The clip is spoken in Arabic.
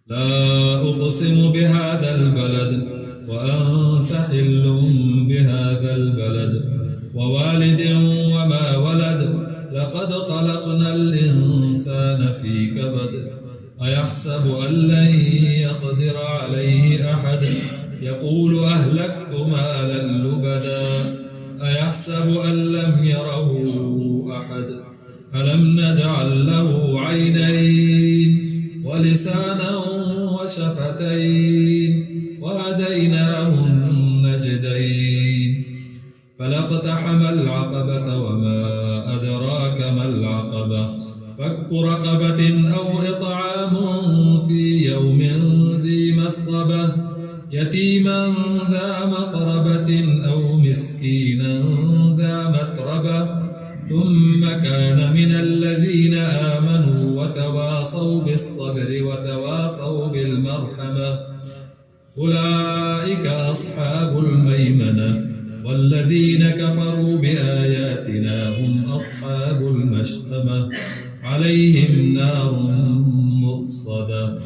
لا أقسم بهذا البلد وأنت حل بهذا البلد ووالد وما ولد لقد خلقنا الإنسان في كبد أيحسب أن لن يقدر عليه أحد يقول أهلكت مالا لبدا أيحسب أن لم يره أحد ألم نجعل له عينين ولسانا وشفتين وهديناه النجدين فلاقتحم العقبة وما أدراك ما العقبة فك رقبة أو إطعام في يوم ذي مسغبة يتيما ذا مقربة أو مسكينا ذا متربة ثم كان من الذين آمنوا وتواصوا بالصبر وتواصوا بالمرحمة أولئك أصحاب الميمنة والذين كفروا بآياتنا هم أصحاب المشأمة عليهم نار مؤصدة